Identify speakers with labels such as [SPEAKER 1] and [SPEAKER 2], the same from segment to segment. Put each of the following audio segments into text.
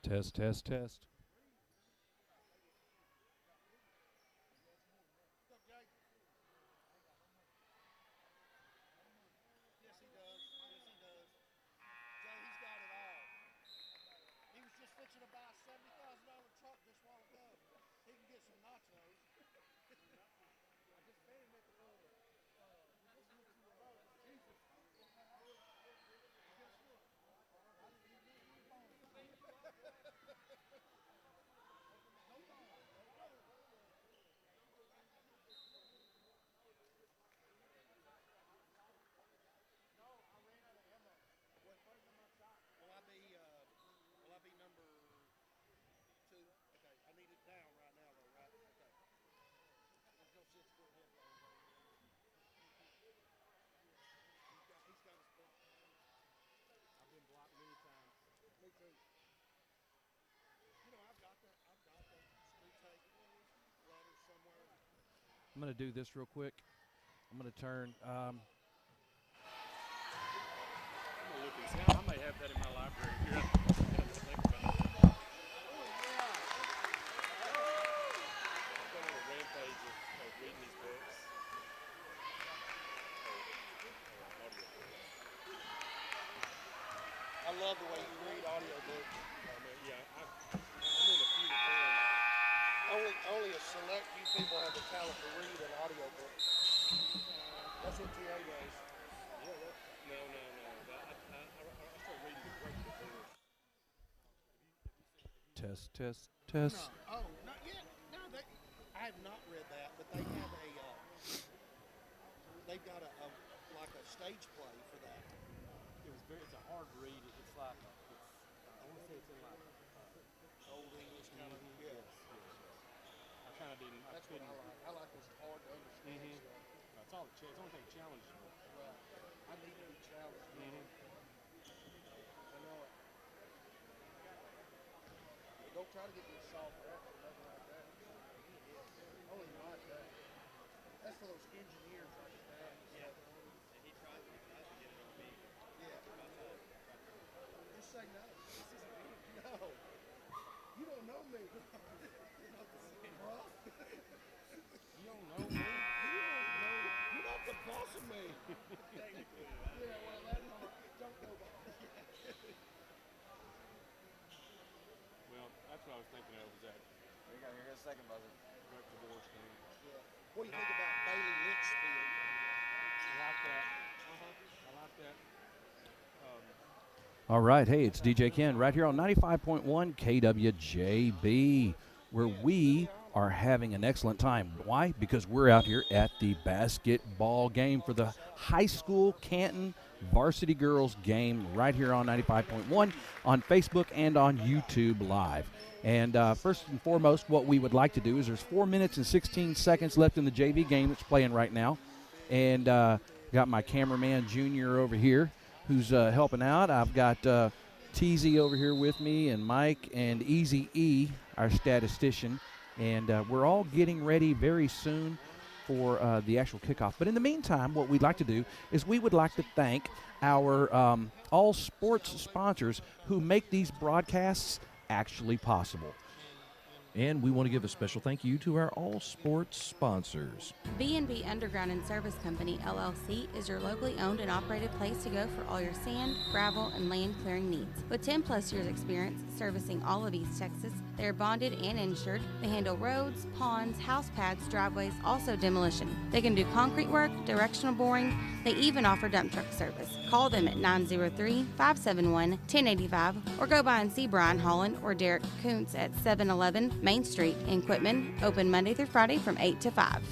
[SPEAKER 1] Test, test, test. I'm going to do this real quick. I'm going to turn.
[SPEAKER 2] I'm gonna look and see. I may have that in my library here.
[SPEAKER 3] I love the way you read audiobooks.
[SPEAKER 2] Yeah, I'm in a few that
[SPEAKER 3] Only a select few people have the talent to read an audiobook. That's what TA does.
[SPEAKER 2] No. I started reading the regular books.
[SPEAKER 1] Test, test, test.
[SPEAKER 3] No. Oh, not yet. No, I have not read that, but they have they've got like a stage play for that.
[SPEAKER 2] It's a hard read. It's like, I want to say it's in like
[SPEAKER 3] Old English kind of. Yes.
[SPEAKER 2] I kind of didn't.
[SPEAKER 3] That's what I like. I like those hard to understand stuff.
[SPEAKER 2] That's all. It's the only thing challenging me.
[SPEAKER 3] Well, I need to be challenged. I know it. But don't try to get me a soft rep or nothing like that. I don't even like that. That's for those engineers like that.
[SPEAKER 2] Yeah. And he tries to get it on me.
[SPEAKER 3] Yeah. Just say no. No. You don't know me.
[SPEAKER 2] You're not the same.
[SPEAKER 3] Bro.
[SPEAKER 2] You don't know me.
[SPEAKER 3] You're not the boss of me.
[SPEAKER 2] Technically.
[SPEAKER 3] Yeah, well, that's not. Don't go back.
[SPEAKER 2] Well, that's what I was thinking of. Was that?
[SPEAKER 4] We got here a second buzzer.
[SPEAKER 2] Direct divorce thing.
[SPEAKER 3] Yeah. What do you think about Bailey Litchfield?
[SPEAKER 2] I like that. I like that.
[SPEAKER 1] All right, hey, it's DJ Ken right here on 95.1 KWJB, where we are having an excellent time. Why? Because we're out here at the basketball game for the high school Canton varsity girls game right here on 95.1 on Facebook and on YouTube Live. And first and foremost, what we would like to do is there's 4 minutes and 16 seconds left in the JV game that's playing right now. And got my cameraman Junior over here who's helping out. I've got TZ over here with me and Mike and Easy E, our statistician. And we're all getting ready very soon for the actual kickoff. But in the meantime, what we'd like to do is we would like to thank our all sports sponsors who make these broadcasts actually possible.
[SPEAKER 5] And we want to give a special thank you to our all sports sponsors.
[SPEAKER 6] B&B Underground and Service Company, LLC, is your locally owned and operated place to go for all your sand, gravel, and land clearing needs. With 10-plus years experience servicing all of East Texas, they are bonded and insured. They handle roads, ponds, house pads, driveways, also demolition. They can do concrete work, directional boring. They even offer dump truck service. Call them at 903-571-1085 or go by and see Brian Holland or Derek Kuntz at 711 Main Street in Quitman, open Monday through Friday from 8 to 5.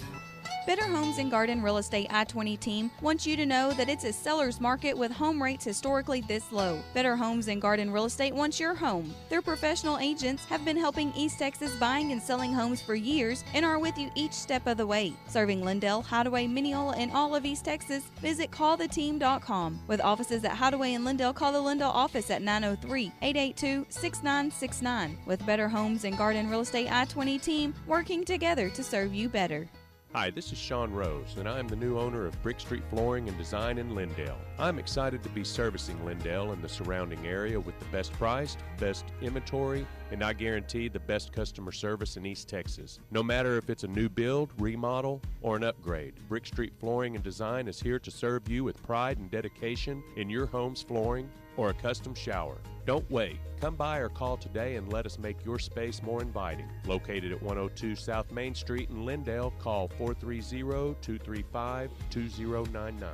[SPEAKER 7] Better Homes and Garden Real Estate I-20 team wants you to know that it's a seller's market with home rates historically this low. Better Homes and Garden Real Estate wants your home. Their professional agents have been helping East Texas buying and selling homes for years and are with you each step of the way. Serving Lindell, Hideaway, Mineola, and all of East Texas, visit calltheteam.com. With offices at Hideaway and Lindell, call the Lindell office at 903-882-6969. With Better Homes and Garden Real Estate I-20 team, working together to serve you better.
[SPEAKER 2] Hi, this is Sean Rose, and I am the new owner of Brick Street Flooring and Design in Lindale. I'm excited to be servicing Lindale and the surrounding area with the best priced, best inventory, and I guarantee the best customer service in East Texas. No matter if it's a new build, remodel, or an upgrade, Brick Street Flooring and Design is here to serve you with pride and dedication in your home's flooring or a custom shower. Don't wait. Come by or call today and let us make your space more inviting. Located at 102 South Main Street in Lindale, call 430-235-2099.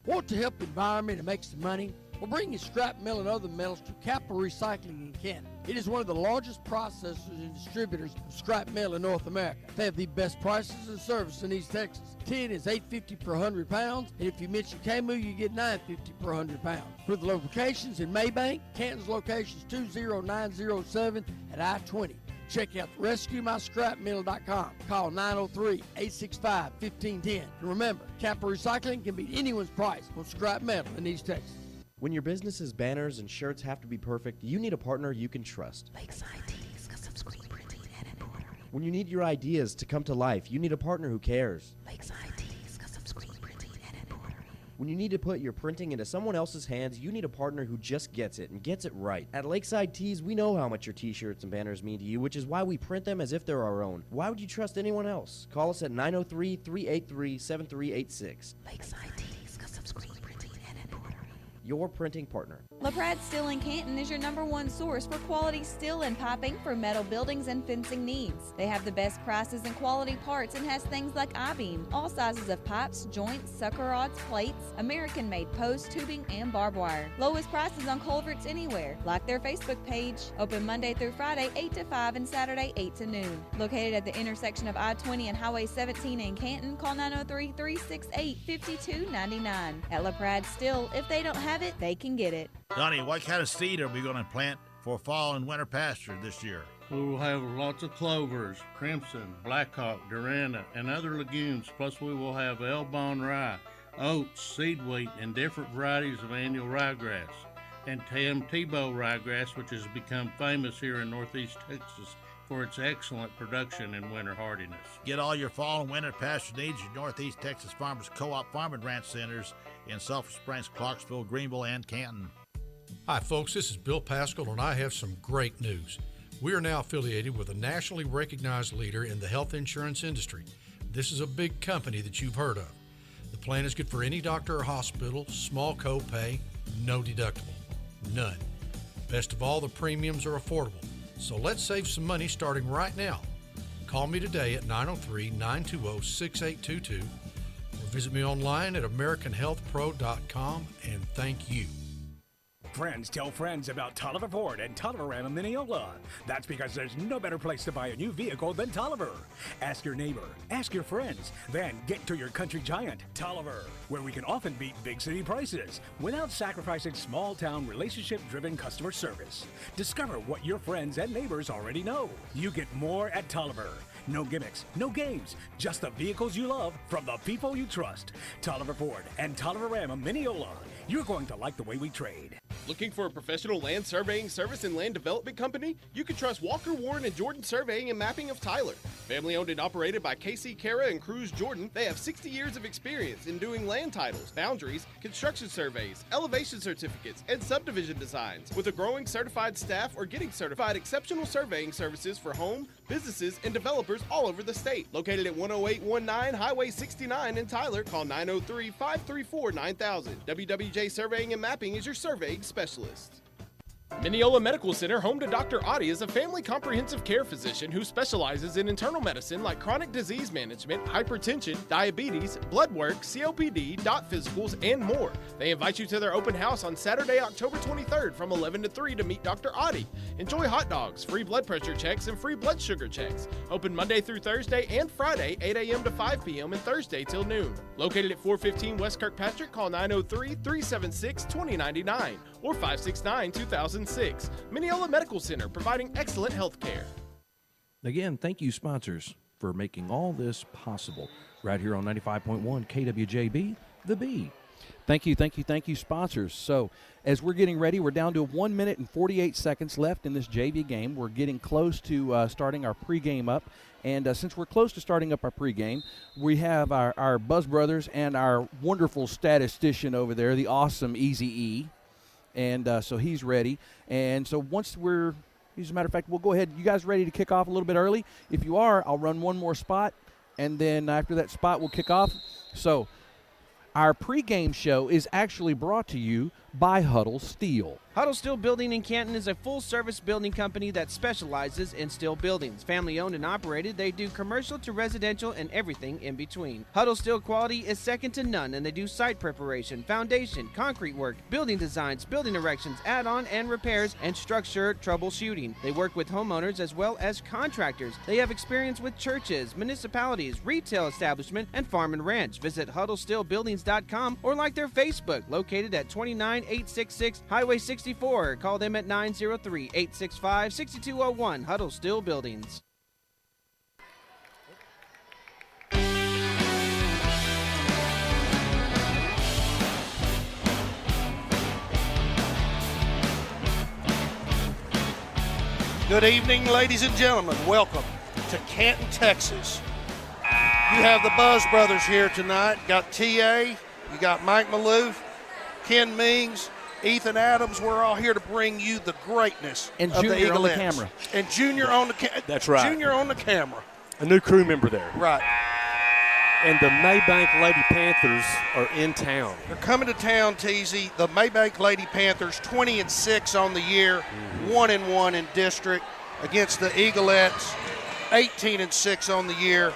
[SPEAKER 8] Want to help the environment and make some money? We're bringing scrap metal and other metals to Capital Recycling in Canton. It is one of the largest processors and distributors of scrap metal in North America. They have the best prices and service in East Texas. Tin is $8.50 per 100 pounds, and if you mention KMU, you get $9.50 per 100 pounds. For the locations in Maybank, Canton's location is 20907 at I-20. Check out RescueMyScrapMetal.com. Call 903-865-1510. And remember, Capital Recycling can beat anyone's price on scrap metal in East Texas.
[SPEAKER 9] When your business's banners and shirts have to be perfect, you need a partner you can trust.
[SPEAKER 10] Lakeside Tees, custom screen printing and embroidery.
[SPEAKER 9] When you need your ideas to come to life, you need a partner who cares.
[SPEAKER 10] Lakeside Tees, custom screen printing and embroidery.
[SPEAKER 9] When you need to put your printing into someone else's hands, you need a partner who just gets it and gets it right. At Lakeside Tees, we know how much your t-shirts and banners mean to you, which is why we print them as if they're our own. Why would you trust anyone else? Call us at 903-383-7386.
[SPEAKER 10] Lakeside Tees, custom screen printing and embroidery.
[SPEAKER 9] Your printing partner.
[SPEAKER 7] LaPrade Steel in Canton is your #1 source for quality steel and piping for metal buildings and fencing needs. They have the best prices and quality parts and has things like I-beam, all sizes of pipes, joints, sucker rods, plates, American-made posts, tubing, and barbed wire. Lowest prices on culverts anywhere. Like their Facebook page. Open Monday through Friday 8 to 5 and Saturday 8 to noon. Located at the intersection of I-20 and Highway 17 in Canton, call 903-368-5299. At LaPrade Steel, if they don't have it, they can get it.
[SPEAKER 11] Donnie, what kind of seed are we going to plant for fall and winter pasture this year?
[SPEAKER 12] We will have lots of clovers, crimson, blackhawk, duranta, and other legumes. Plus, we will have Elbon rye, oats, seed wheat, and different varieties of annual ryegrass. And Tebow ryegrass, which has become famous here in Northeast Texas for its excellent production and winter hardiness.
[SPEAKER 11] Get all your fall and winter pasture needs at Northeast Texas Farmers Co-op Farm and Ranch Centers in Sulphur Springs, Clarksville, Greenville, and Canton.
[SPEAKER 13] Hi folks, this is Bill Pascal and I have some great news. We are now affiliated with a nationally recognized leader in the health insurance industry. This is a big company that you've heard of. The plan is good for any doctor or hospital, small copay, no deductible, none. Best of all, the premiums are affordable. So let's save some money starting right now. Call me today at 903-920-6822 or visit me online at AmericanHealthPro.com, and thank you.
[SPEAKER 14] Friends tell friends about Tolliver Ford and Tolliver Ram in Mineola. That's because there's no better place to buy a new vehicle than Tolliver. Ask your neighbor, ask your friends, then get to your country giant, Tolliver, where we can often beat big city prices without sacrificing small town relationship-driven customer service. Discover what your friends and neighbors already know. You get more at Tolliver. No gimmicks, no games, just the vehicles you love from the people you trust. Tolliver Ford and Tolliver Ram of Mineola. You're going to like the way we trade.
[SPEAKER 15] Looking for a professional land surveying service and land development company? You can trust Walker, Warren, and Jordan Surveying and Mapping of Tyler. Family owned and operated by KC Kara and Cruz Jordan, they have 60 years of experience in doing land titles, boundaries, construction surveys, elevation certificates, and subdivision designs. With a growing certified staff or getting certified exceptional surveying services for home, businesses, and developers all over the state. Located at 10819 Highway 69 in Tyler, call 903-534-9000. WWJ Surveying and Mapping is your surveying specialist. Mineola Medical Center, home to Dr. Adi, is a family comprehensive care physician who specializes in internal medicine like chronic disease management, hypertension, diabetes, blood work, COPD, dot physicals, and more. They invite you to their open house on Saturday, October 23rd from 11 to 3 to meet Dr. Adi. Enjoy hot dogs, free blood pressure checks, and free blood sugar checks. Open Monday through Thursday and Friday, 8 a.m. to 5 p.m. and Thursday till noon. Located at 415 West Kirkpatrick, call 903-376-2099 or 569-2006. Mineola Medical Center, providing excellent health care.
[SPEAKER 5] Again, thank you, sponsors, for making all this possible. Right here on 95.1 KWJB, The Bee.
[SPEAKER 1] Thank you, sponsors. So as we're getting ready, we're down to 1 minute and 48 seconds left in this JV game. We're getting close to starting our pregame up. And since we're close to starting up our pregame, we have our Buzz Brothers and our wonderful statistician over there, the awesome Easy E. And so he's ready. And so once as a matter of fact, we'll go ahead. You guys ready to kick off a little bit early? If you are, I'll run one more spot. And then after that spot, we'll kick off. So our pregame show is actually brought to you by Huddle Steel.
[SPEAKER 16] Huddle Steel Building in Canton is a full-service building company that specializes in steel buildings. Family-owned and operated, they do commercial to residential and everything in between. Huddle Steel quality is second to none, and they do site preparation, foundation, concrete work, building designs, building erections, add-on and repairs, and structure troubleshooting. They work with homeowners as well as contractors. They have experience with churches, municipalities, retail establishment, and farm and ranch. Visit HuddleSteelBuildings.com or like their Facebook, located at 29866 Highway 64. Call them at 903-865-6201. Huddle Steel Buildings.
[SPEAKER 3] Good evening, ladies and gentlemen. Welcome to Canton, Texas. You have the Buzz Brothers here tonight. Got TA, you got Mike Maloof, Ken Mings, Ethan Adams. We're all here to bring you the greatness
[SPEAKER 1] and
[SPEAKER 3] of the
[SPEAKER 1] Junior
[SPEAKER 3] Eaglettes.
[SPEAKER 1] on the camera.
[SPEAKER 3] And Junior on the camera.
[SPEAKER 17] That's right.
[SPEAKER 3] Junior on the camera.
[SPEAKER 17] A new crew member there.
[SPEAKER 3] Right.
[SPEAKER 17] And the Maybank Lady Panthers are in town.
[SPEAKER 3] They're coming to town, TZ. The Maybank Lady Panthers, 20-6 on the year, 1-1 in district against the Eaglettes, 18-6 on the year,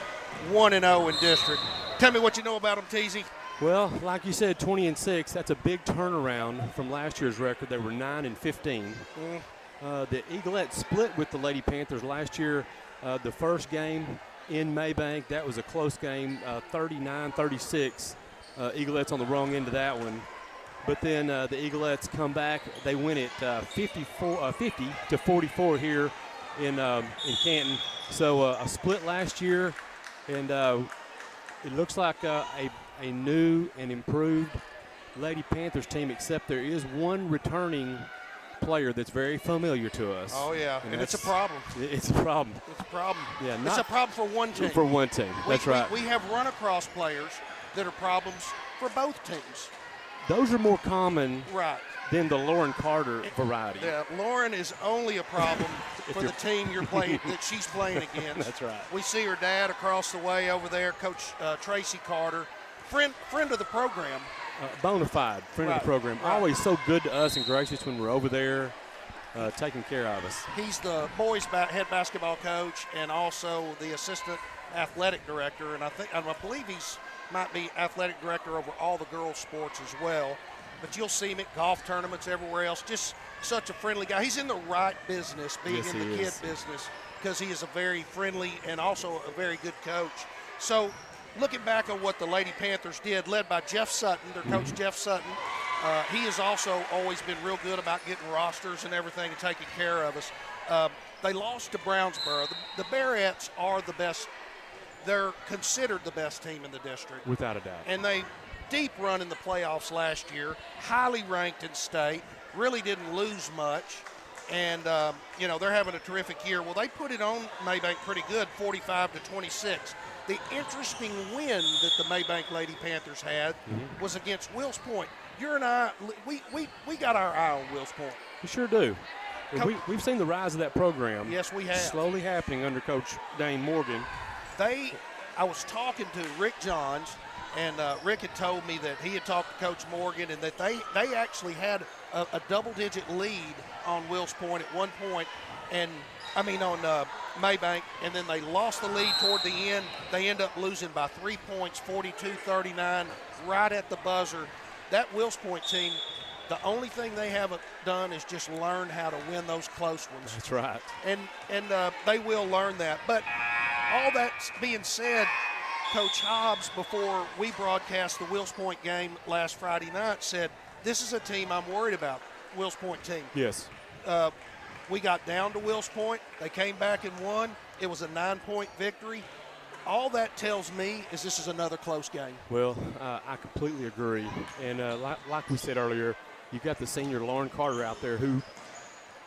[SPEAKER 3] 1-0 in district. Tell me what you know about them, TZ.
[SPEAKER 17] Well, like you said, 20-6. That's a big turnaround from last year's record. They were 9-15. The Eaglettes split with the Lady Panthers last year. The first game in Maybank, that was a close game, 39-36. Eaglettes on the wrong end of that one. But then the Eaglettes come back. They win it 50-44 here in Canton. So a split last year, and it looks like a new and improved Lady Panthers team, except there is one returning player that's very familiar to us.
[SPEAKER 3] Oh, yeah, and it's a problem.
[SPEAKER 17] It's a problem.
[SPEAKER 3] It's a problem.
[SPEAKER 17] Yeah,
[SPEAKER 3] it's a problem for one team.
[SPEAKER 17] For one team, that's right.
[SPEAKER 3] We have run-across players that are problems for both teams.
[SPEAKER 17] Those are more common
[SPEAKER 3] right.
[SPEAKER 17] than the Lauren Carter variety.
[SPEAKER 3] Yeah, Lauren is only a problem for the team you're playing that she's playing against.
[SPEAKER 17] That's right.
[SPEAKER 3] We see her dad across the way over there, Coach Tracy Carter, friend of the program.
[SPEAKER 17] Bona fide friend of the program.
[SPEAKER 3] Right.
[SPEAKER 17] Always so good to us and gracious when we're over there taking care of us.
[SPEAKER 3] He's the boys' head basketball coach and also the assistant athletic director, and I believe he's might be athletic director over all the girls' sports as well. But you'll see him at golf tournaments everywhere else. Just such a friendly guy. He's in the right business, being in the kid business, because he is a very friendly and also a very good coach. So looking back on what the Lady Panthers did, led by Jeff Sutton, their coach Jeff Sutton, he has also always been real good about getting rosters and everything and taking care of us. They lost to Brownsboro. The Barretts are the best. They're considered the best team in the district.
[SPEAKER 17] Without a doubt.
[SPEAKER 3] And they deep run in the playoffs last year, highly ranked in state, really didn't lose much. And, they're having a terrific year. Well, they put it on Maybank pretty good, 45-26. The interesting win that the Maybank Lady Panthers had was against Wills Point. You and I, we got our eye on Wills Point.
[SPEAKER 17] We sure do. We've seen the rise of that program.
[SPEAKER 3] Yes, we have.
[SPEAKER 17] Slowly happening under Coach Dane Morgan.
[SPEAKER 3] I was talking to Rick Johns, and Rick had told me that he had talked to Coach Morgan and that they actually had a double-digit lead on Wills Point at one point, on Maybank, and then they lost the lead toward the end. They end up losing by 3 points, 42-39, right at the buzzer. That Wills Point team, the only thing they haven't done is just learn how to win those close ones.
[SPEAKER 17] That's right.
[SPEAKER 3] And they will learn that. But all that being said, Coach Hobbs, before we broadcast the Wills Point game last Friday night, said, this is a team I'm worried about, Wills Point team.
[SPEAKER 17] Yes.
[SPEAKER 3] We got down to Wills Point. They came back and won. It was a 9-point victory. all that tells me is this is another close game.
[SPEAKER 17] Well, I completely agree. And like we said earlier, you've got the senior Lauren Carter out there who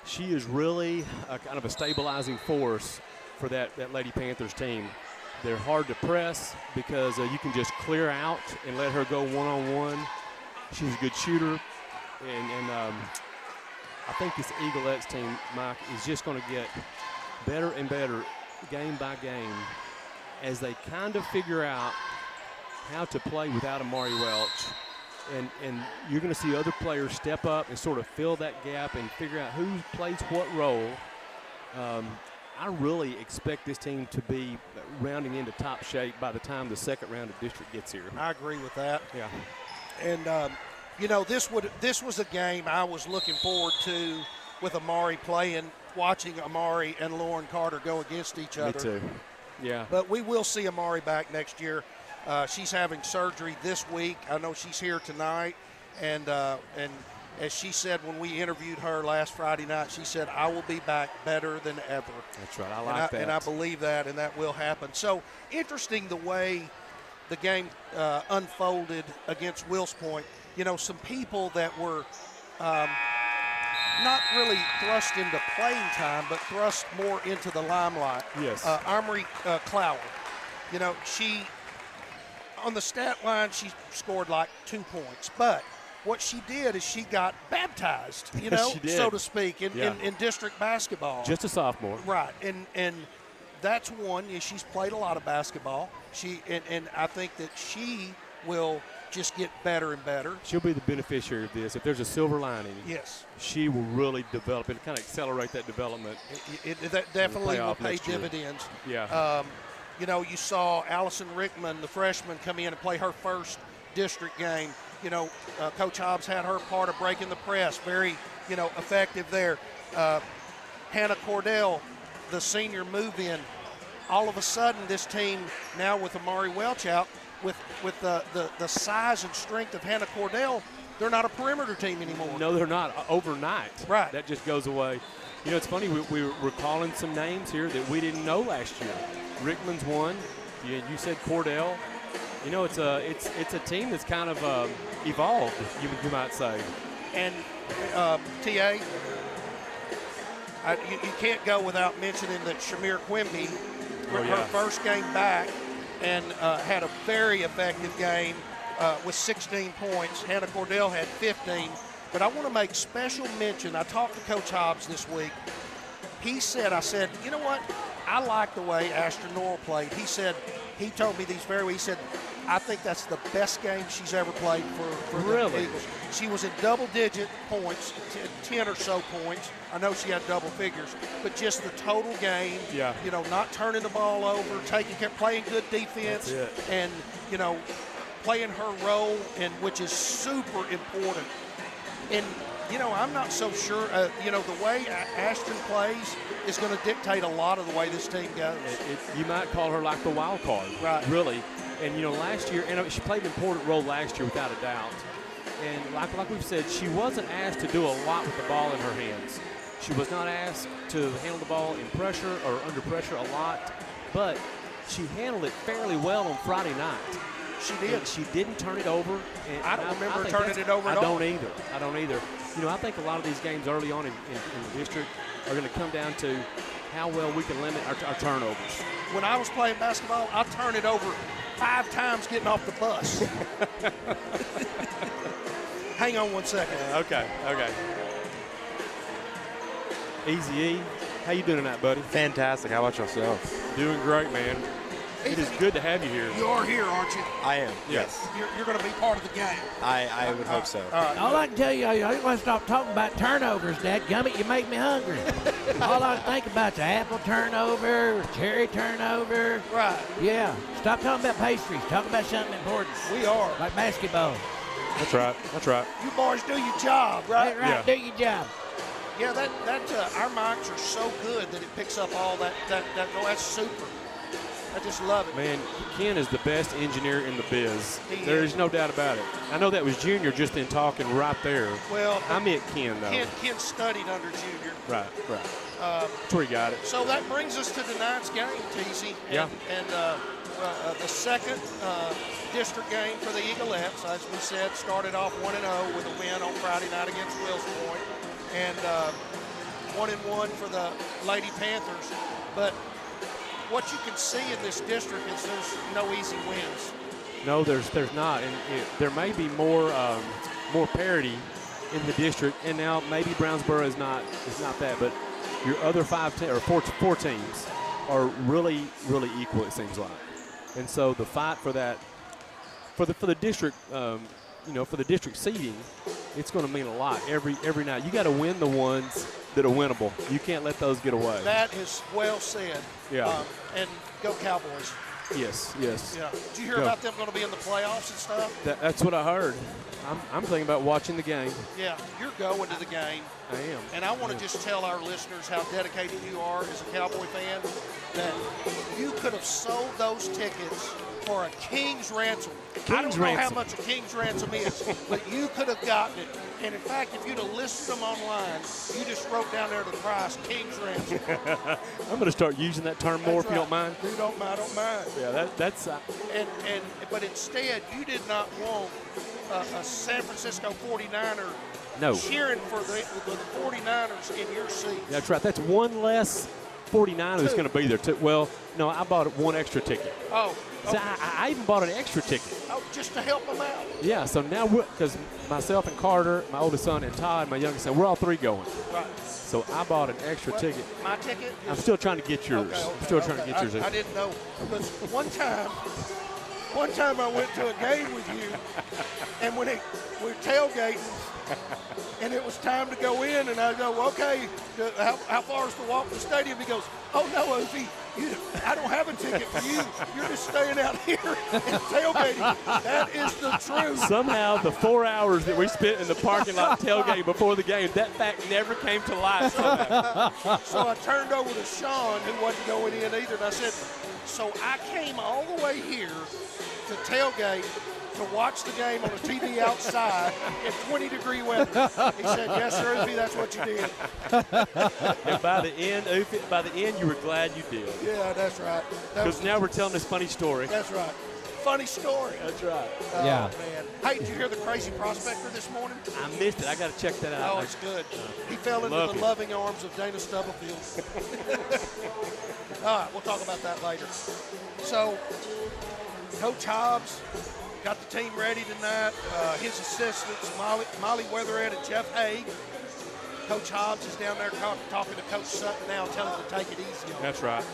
[SPEAKER 17] she is really kind of a stabilizing force for that Lady Panthers team. They're hard to press because you can just clear out and let her go one-on-one. She's a good shooter. And I think this Eaglettes team, Mike, is just going to get better and better game by game as they kind of figure out how to play without Amari Welch. And you're going to see other players step up and sort of fill that gap and figure out who plays what role. I really expect this team to be rounding into top shape by the time the second round of district gets here.
[SPEAKER 3] I agree with that.
[SPEAKER 17] Yeah.
[SPEAKER 3] And, you know, this was a game I was looking forward to with Amari playing, watching Amari and Lauren Carter go against each other.
[SPEAKER 17] Me too. Yeah.
[SPEAKER 3] But we will see Amari back next year. She's having surgery this week. I know she's here tonight. And as she said when we interviewed her last Friday night, she said, I will be back better than ever.
[SPEAKER 17] That's right. I like that.
[SPEAKER 3] And I believe that, and that will happen. So interesting the way the game unfolded against Wills Point. You know, some people that were not really thrust into playing time, but thrust more into the limelight.
[SPEAKER 17] Yes.
[SPEAKER 3] Armory Clower. You know, she, on the stat line, she scored like 2 points. But what she did is she got baptized, you know, so to speak, in district basketball.
[SPEAKER 17] Just a sophomore.
[SPEAKER 3] Right. And that's one. She's played a lot of basketball. And I think that she will just get better and better.
[SPEAKER 17] She'll be the beneficiary of this. If there's a silver lining,
[SPEAKER 3] yes,
[SPEAKER 17] she will really develop and kind of accelerate that development.
[SPEAKER 3] That definitely will pay dividends.
[SPEAKER 17] Yeah.
[SPEAKER 3] You know, you saw Allison Rickman, the freshman, come in and play her first district game. You know, Coach Hobbs had her part of breaking the press. Very, you know, effective there. Hannah Cordell, the senior move-in. All of a sudden, this team now with Amari Welch out, with the size and strength of Hannah Cordell, they're not a perimeter team anymore.
[SPEAKER 17] No, they're not. Overnight.
[SPEAKER 3] Right.
[SPEAKER 17] That just goes away. You know, it's funny. We were calling some names here that we didn't know last year. Rickman's one. You said Cordell. You know, it's a team that's kind of evolved, you might say.
[SPEAKER 3] And TA, you can't go without mentioning that Shamir Quimby, her first game back, and had a very effective game with 16 points. Hannah Cordell had 15. But I want to make special mention. I talked to Coach Hobbs this week. I said, you know what? I like the way Asher Norrell played. He told me these very well. He said, I think that's the best game she's ever played for the Eagles. She was in double-digit points, 10 or so points. I know she had double figures, but just the total game, you know, not turning the ball over, playing good defense, and, you know, playing her role, which is super important. And, you know, I'm not so sure, you know, the way Ashton plays is going to dictate a lot of the way this team goes.
[SPEAKER 17] You might call her like the wild card,
[SPEAKER 3] right?
[SPEAKER 17] Really. And, you know, last year, and she played an important role last year without a doubt. And like we've said, she wasn't asked to do a lot with the ball in her hands. She was not asked to handle the ball in pressure or under pressure a lot, but she handled it fairly well on Friday night.
[SPEAKER 3] She did.
[SPEAKER 17] And she didn't turn it over. And
[SPEAKER 3] I don't remember turning it over at all.
[SPEAKER 17] I don't either. You know, I think a lot of these games early on in the district are going to come down to how well we can limit our turnovers.
[SPEAKER 3] When I was playing basketball, I turned it over 5 times getting off the bus. Hang on 1 second.
[SPEAKER 17] Okay. Easy E, how you doing tonight, buddy?
[SPEAKER 18] Fantastic. How about yourself?
[SPEAKER 17] Doing great, man. It is good to have you here.
[SPEAKER 3] You are here, aren't you?
[SPEAKER 18] I am, yes.
[SPEAKER 3] You're going to be part of the game.
[SPEAKER 18] I would hope so.
[SPEAKER 19] All I can tell you, I want to stop talking about turnovers, dadgummit. You make me hungry. All I think about is apple turnover, cherry turnover.
[SPEAKER 3] Right.
[SPEAKER 19] Yeah. Stop talking about pastries. Talk about something important.
[SPEAKER 3] We are.
[SPEAKER 19] Like basketball.
[SPEAKER 17] That's right.
[SPEAKER 3] You boys do your job, right?
[SPEAKER 19] Right. Do your job.
[SPEAKER 3] Yeah, our mics are so good that it picks up all that. No, that's super. I just love it.
[SPEAKER 17] Man, Ken is the best engineer in the biz. There is no doubt about it. I know that was Junior just in talking right there.
[SPEAKER 3] Well,
[SPEAKER 17] I meant Ken, though.
[SPEAKER 3] Ken studied under Junior.
[SPEAKER 17] Right. That's where he got it.
[SPEAKER 3] So that brings us to tonight's game, TC.
[SPEAKER 17] Yeah.
[SPEAKER 3] And the second district game for the Eaglettes. As we said, started off 1-0 with a win on Friday night against Wills Point, and 1-1 for the Lady Panthers. But what you can see in this district is there's no easy wins.
[SPEAKER 17] No, there's not, and there may be more parity in the district. And now maybe Brownsboro is not that, but your other four teams are really equal, it seems like. And so the fight for that, for the district, for the district seeding, it's going to mean a lot every night. You got to win the ones that are winnable. You can't let those get away.
[SPEAKER 3] That is well said.
[SPEAKER 17] Yeah.
[SPEAKER 3] And go Cowboys.
[SPEAKER 17] Yes.
[SPEAKER 3] Yeah. Did you hear about them going to be in the playoffs and stuff?
[SPEAKER 17] That's what I heard. I'm thinking about watching the game.
[SPEAKER 3] Yeah, you're going to the game.
[SPEAKER 17] I am. And
[SPEAKER 3] I want to just tell our listeners how dedicated you are as a Cowboy fan, that you could have sold those tickets for a king's ransom. I don't know how much a king's ransom is, but you could have gotten it. And in fact, if you'd have listed them online, you just wrote down there the price, king's ransom.
[SPEAKER 17] I'm going to start using that term more, if you don't mind.
[SPEAKER 3] I don't mind.
[SPEAKER 17] Yeah, that's.
[SPEAKER 3] But instead, you did not want a San Francisco 49er cheering for the 49ers in your seat.
[SPEAKER 17] That's right. That's one less 49 who's going to be there too. Well, no, I bought one extra ticket.
[SPEAKER 3] Oh.
[SPEAKER 17] So I even bought an extra ticket.
[SPEAKER 3] Oh, just to help them out.
[SPEAKER 17] Yeah, so now because myself and Carter, my oldest son, and Todd, my youngest son, we're all three going.
[SPEAKER 3] Right.
[SPEAKER 17] So I bought an extra ticket.
[SPEAKER 3] My ticket?
[SPEAKER 17] I'm still trying to get yours.
[SPEAKER 3] Okay,
[SPEAKER 17] I'm still trying to get yours.
[SPEAKER 3] I didn't know. Because one time I went to a game with you, and we were tailgating, and it was time to go in, and I go, okay, how far is the walk to the stadium? He goes, oh, no, Opie, I don't have a ticket for you. You're just staying out here and tailgating. That is the truth.
[SPEAKER 17] Somehow the 4 hours that we spent in the parking lot tailgating before the game, that fact never came to light somehow.
[SPEAKER 3] So I turned over to Sean, who wasn't going in either, and I said, so I came all the way here to tailgate to watch the game on the TV outside in 20-degree weather. He said, yes, sir, Oofy, that's what you did.
[SPEAKER 17] And by the end, you were glad you did.
[SPEAKER 3] Yeah, that's right.
[SPEAKER 17] Because now we're telling this funny story.
[SPEAKER 3] That's right. Funny story.
[SPEAKER 17] That's right.
[SPEAKER 3] Oh,
[SPEAKER 17] yeah.
[SPEAKER 3] Man. Hey, did you hear the crazy prospector this morning?
[SPEAKER 17] I missed it. I got to check that out.
[SPEAKER 3] Oh, it's good. He fell into the loving arms of Dana Stubblefield. All right, we'll talk about that later. So, Coach Hobbs got the team ready tonight. His assistants, Molly Weatherhead and Jeff Haig. Coach Hobbs is down there talking to Coach Sutton now, telling him to take it easy on him.
[SPEAKER 17] That's right.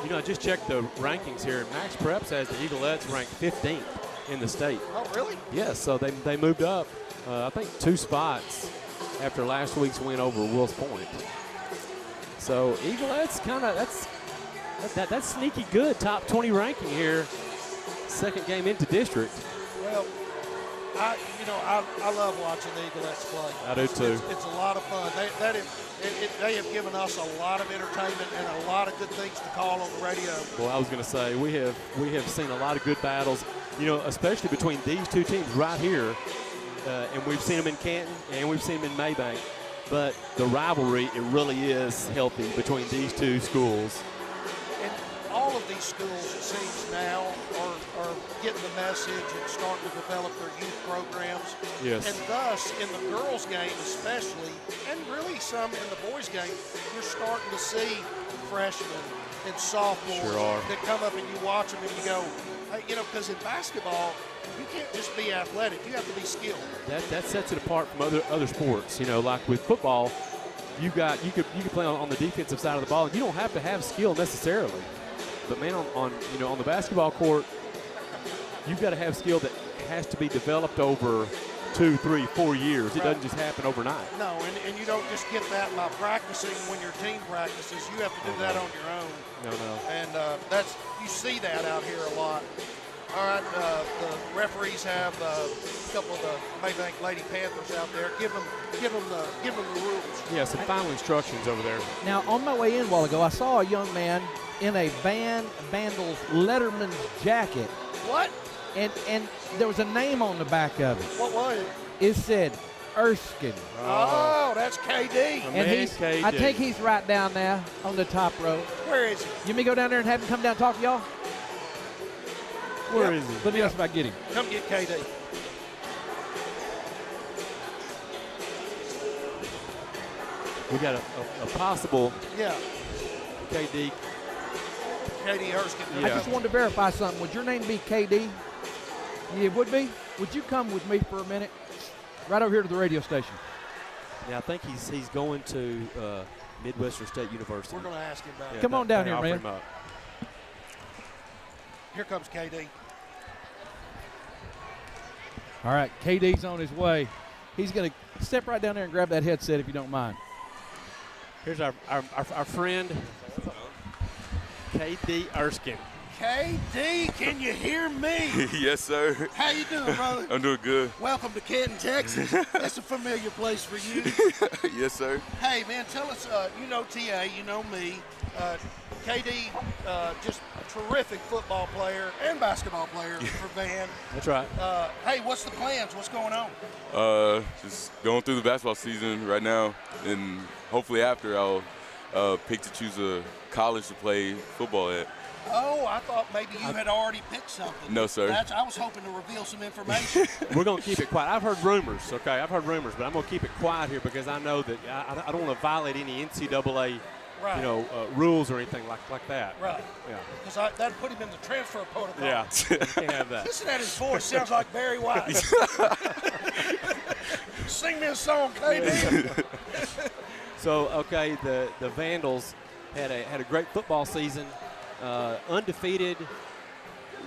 [SPEAKER 17] You know, I just checked the rankings here. Max Preps has the Eaglettes ranked 15th in the state.
[SPEAKER 3] Oh, really?
[SPEAKER 17] Yes, so they moved up, I think, 2 spots after last week's win over Wills Point. So Eaglettes that's sneaky good, top 20 ranking here, second game into district.
[SPEAKER 3] Well, I love watching the Eaglettes play.
[SPEAKER 17] I do too.
[SPEAKER 3] It's a lot of fun. They have given us a lot of entertainment and a lot of good things to call on the radio.
[SPEAKER 17] Well, I was going to say we have seen a lot of good battles, you know, especially between these two teams right here, and we've seen them in Canton and we've seen them in Maybank. But the rivalry, it really is healthy between these two schools.
[SPEAKER 3] And all of these schools, it seems now, are getting the message and starting to develop their youth programs.
[SPEAKER 17] Yes.
[SPEAKER 3] And thus, in the girls' game especially, and really some in the boys' game, you're starting to see freshmen and sophomores that come up and you watch them and you go, hey, you know, because in basketball, you can't just be athletic. You have to be skilled.
[SPEAKER 17] That sets it apart from other sports. You know, like with football, you could play on the defensive side of the ball, and you don't have to have skill necessarily. But man, on the basketball court, you've got to have skill that has to be developed over 2, 3, 4 years. It doesn't just happen overnight.
[SPEAKER 3] No, and you don't just get that by practicing when your team practices. You have to do that on your own.
[SPEAKER 17] No.
[SPEAKER 3] And you see that out here a lot. All right, the referees have a couple of the Maybank Lady Panthers out there. Give them the rules.
[SPEAKER 17] Yeah, some final instructions over there.
[SPEAKER 19] Now, on my way in a while ago, I saw a young man in a Vandals Letterman's jacket.
[SPEAKER 3] What?
[SPEAKER 19] And there was a name on the back of it.
[SPEAKER 3] What was it?
[SPEAKER 19] It said Erskine.
[SPEAKER 3] Oh, that's KD.
[SPEAKER 19] And
[SPEAKER 17] KD.
[SPEAKER 19] I think he's right down there on the top row.
[SPEAKER 3] Where is he?
[SPEAKER 19] You want me to go down there and have him come down and talk to y'all?
[SPEAKER 17] Where is he?
[SPEAKER 1] Let me ask if I get him.
[SPEAKER 3] Come get KD.
[SPEAKER 17] We got a possible KD.
[SPEAKER 3] KD Erskine.
[SPEAKER 1] I just wanted to verify something. Would your name be KD? Yeah, it would be. Would you come with me for a minute? Right over here to the radio station.
[SPEAKER 17] Yeah, I think he's going to Midwestern State University.
[SPEAKER 3] We're going to ask him about it.
[SPEAKER 1] Come on down here, man.
[SPEAKER 3] Here comes KD.
[SPEAKER 1] All right, KD's on his way. He's going to step right down there and grab that headset if you don't mind.
[SPEAKER 17] Here's our friend, KD Erskine.
[SPEAKER 3] KD, can you hear me?
[SPEAKER 20] Yes, sir.
[SPEAKER 3] How you doing, brother?
[SPEAKER 20] I'm doing good.
[SPEAKER 3] Welcome to Canton, Texas. That's a familiar place for you.
[SPEAKER 20] Yes, sir.
[SPEAKER 3] Hey, man, tell us, you know TA, you know me. KD, just a terrific football player and basketball player for Van.
[SPEAKER 17] That's right.
[SPEAKER 3] Hey, what's the plans? What's going on?
[SPEAKER 20] Just going through the basketball season right now, and hopefully after I'll pick to choose a college to play football at.
[SPEAKER 3] Oh, I thought maybe you had already picked something.
[SPEAKER 20] No, sir.
[SPEAKER 3] I was hoping to reveal some information.
[SPEAKER 17] We're going to keep it quiet. I've heard rumors, okay? I've heard rumors, but I'm going to keep it quiet here because I know that I don't want to violate any NCAA, rules or anything like that.
[SPEAKER 3] Right.
[SPEAKER 17] Yeah.
[SPEAKER 3] Because that'd put him in the transfer protocol.
[SPEAKER 17] Yeah. You can't have that.
[SPEAKER 3] Listen at his voice. Sounds like Barry White. Sing me a song, KD.
[SPEAKER 17] So, okay, the Vandals had a great football season. Undefeated.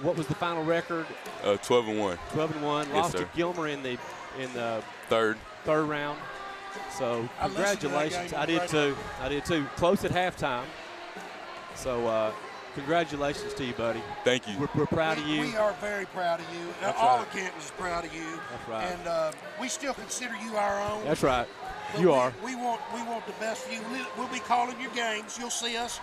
[SPEAKER 17] What was the final record?
[SPEAKER 20] 12-1.
[SPEAKER 17] 12-1.
[SPEAKER 20] Yes,
[SPEAKER 17] Lost
[SPEAKER 20] sir.
[SPEAKER 17] to Gilmer in the
[SPEAKER 20] third
[SPEAKER 17] round. So congratulations. I did too. Close at halftime. So congratulations to you, buddy.
[SPEAKER 20] Thank you.
[SPEAKER 17] We're proud of you.
[SPEAKER 3] We are very proud of you.
[SPEAKER 17] That's
[SPEAKER 3] All
[SPEAKER 17] right.
[SPEAKER 3] of Canton is proud of you.
[SPEAKER 17] That's right.
[SPEAKER 3] And we still consider you our own.
[SPEAKER 17] That's right.
[SPEAKER 3] But
[SPEAKER 17] You are.
[SPEAKER 3] We want the best for you. We'll be calling your games. You'll see us,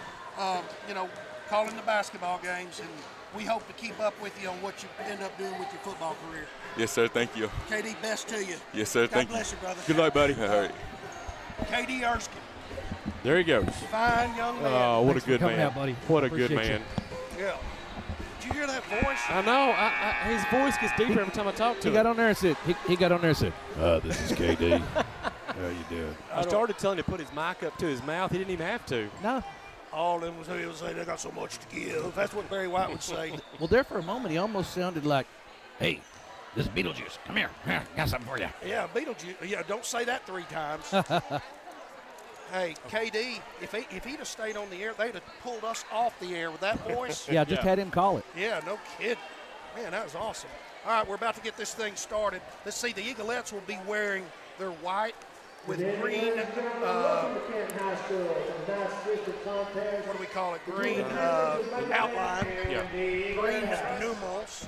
[SPEAKER 3] calling the basketball games, and we hope to keep up with you on what you end up doing with your football career.
[SPEAKER 20] Yes, sir. Thank you.
[SPEAKER 3] KD, best to you.
[SPEAKER 20] Yes, sir. Thank
[SPEAKER 3] God bless you, brother.
[SPEAKER 17] Good luck, buddy.
[SPEAKER 20] All right.
[SPEAKER 3] KD Erskine.
[SPEAKER 17] There he goes.
[SPEAKER 3] Fine young man.
[SPEAKER 17] Oh, what
[SPEAKER 1] Thanks
[SPEAKER 17] a good
[SPEAKER 1] for coming
[SPEAKER 17] man.
[SPEAKER 1] out, buddy.
[SPEAKER 17] What a
[SPEAKER 1] Appreciate
[SPEAKER 17] good man.
[SPEAKER 3] Yeah. Did you hear that voice?
[SPEAKER 17] I know. His voice gets deeper every time I talk to
[SPEAKER 1] He
[SPEAKER 17] him.
[SPEAKER 1] got on there and said, he got on there and said, this is KD. How you doing?
[SPEAKER 17] I started telling him to put his mic up to his mouth. He didn't even have to.
[SPEAKER 1] No.
[SPEAKER 3] All of them would say they got so much to give. That's what Barry White would say.
[SPEAKER 1] Well, there for a moment, he almost sounded like, hey, this is Beetlejuice. Come here. Got something for you.
[SPEAKER 3] Yeah, Beetlejuice. Yeah, don't say that 3 times. Hey, KD, if he'd have stayed on the air, they'd have pulled us off the air with that voice.
[SPEAKER 1] Yeah, just had him call it.
[SPEAKER 3] Yeah, no kidding. Man, that was awesome. All right, we're about to get this thing started. Let's see, the Eaglettes will be wearing their white with green, what do we call it? Green outline.
[SPEAKER 17] Yeah.
[SPEAKER 3] Green numerals.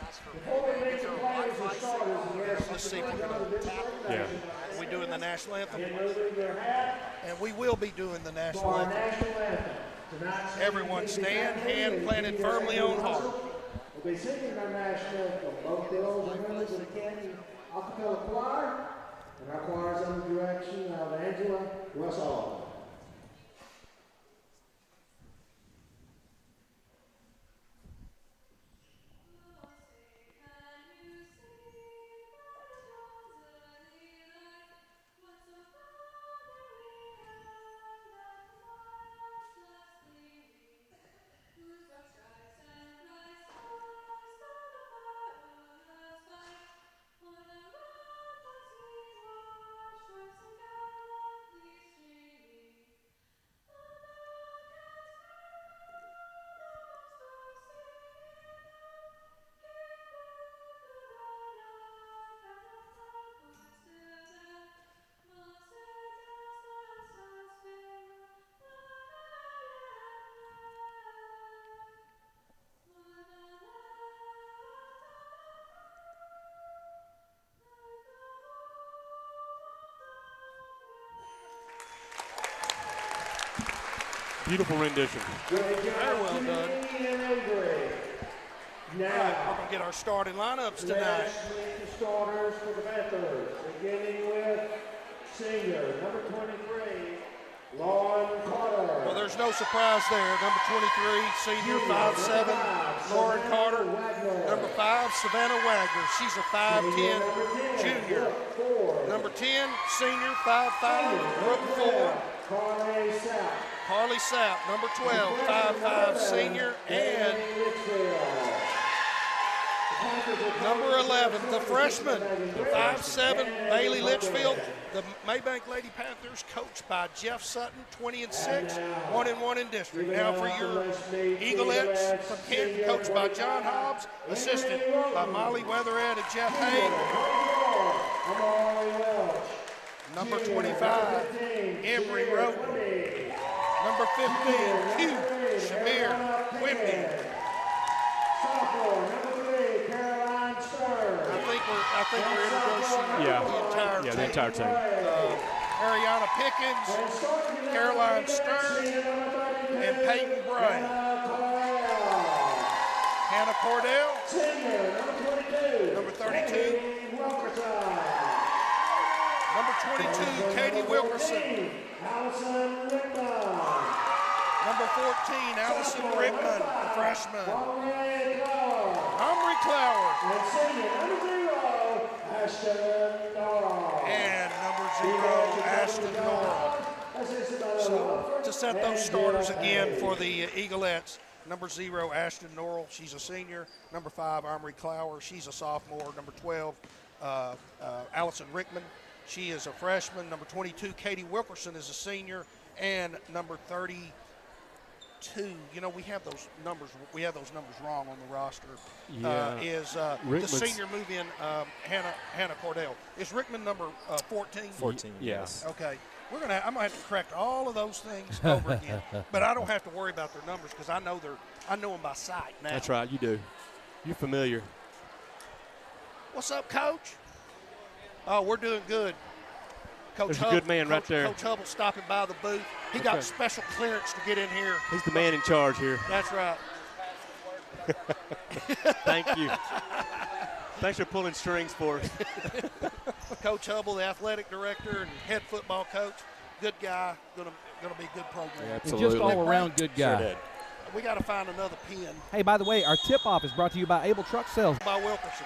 [SPEAKER 3] Let's see if we're going to
[SPEAKER 17] Yeah.
[SPEAKER 3] Are we doing the national anthem? And we will be doing the national anthem. Everyone stand, hand planted firmly on heart.
[SPEAKER 21] We'll be singing our national anthem. Both girls and members of the Canton Acapella Choir, and our choir is under the direction of Angela Russell.
[SPEAKER 17] Beautiful rendition.
[SPEAKER 3] Very well done.
[SPEAKER 21] Now,
[SPEAKER 3] all right, we're going to get our starting lineups tonight.
[SPEAKER 21] Let's meet the starters for the Panthers, beginning with senior, number 23,
[SPEAKER 3] Well, there's no surprise there. Number 23, senior, 5'7", Lauren Carter. Number 5, Savannah Wagner. She's a 5'10", junior. Number 10, senior, 5'5", Brooke Ford. Carly Sapp, number 12, 5'5", senior. And number 11, the freshman, 5'7", Bailey Litchfield. The Maybank Lady Panthers, coached by Jeff Sutton, 20-6, 1-1 in district. Now for your Eaglettes from Canton, coached by John Hobbs, assisted by Molly Weatherhead and Jeff Haig. Number 25, Emery Roden. Number 15, Q, Shamir Quimby. I think we're introducing the entire team. Ariana Pickens, Caroline Stern, and Peyton Bray. Hannah Cordell, number 32. Number 22, Katie Wilkerson. Number 14, Allison Rickman, the freshman. Omri Clower. And number 0, Ashton Nora. So to set those starters again for the Eaglettes, number 0, Ashton Norrell, she's a senior. Number 5, Omri Clower, she's a sophomore. Number 12, Allison Rickman, she is a freshman. Number 22, Katie Wilkerson is a senior. And number 32, you know, we have those numbers wrong on the roster. Is the senior move-in Hannah Cordell. Is Rickman number 14?
[SPEAKER 17] 14, yes.
[SPEAKER 3] Okay. I'm gonna have to correct all of those things over again. But I don't have to worry about their numbers because I know them by sight now.
[SPEAKER 17] That's right, you do. You're familiar.
[SPEAKER 3] What's up, Coach? Oh, we're doing good.
[SPEAKER 17] There's a good man right there.
[SPEAKER 3] Coach Hubble stopping by the booth. He got special clearance to get in here.
[SPEAKER 17] He's the man in charge here.
[SPEAKER 3] That's right.
[SPEAKER 17] Thank you. Thanks for pulling strings for us.
[SPEAKER 3] Coach Hubble, the athletic director and head football coach, good guy. Gonna be a good program.
[SPEAKER 1] Yeah, absolutely. Just all around good guy.
[SPEAKER 3] We got to find another pin.
[SPEAKER 1] Hey, by the way, our tip-off is brought to you by Able Truck Sales.
[SPEAKER 3] By Wilkerson.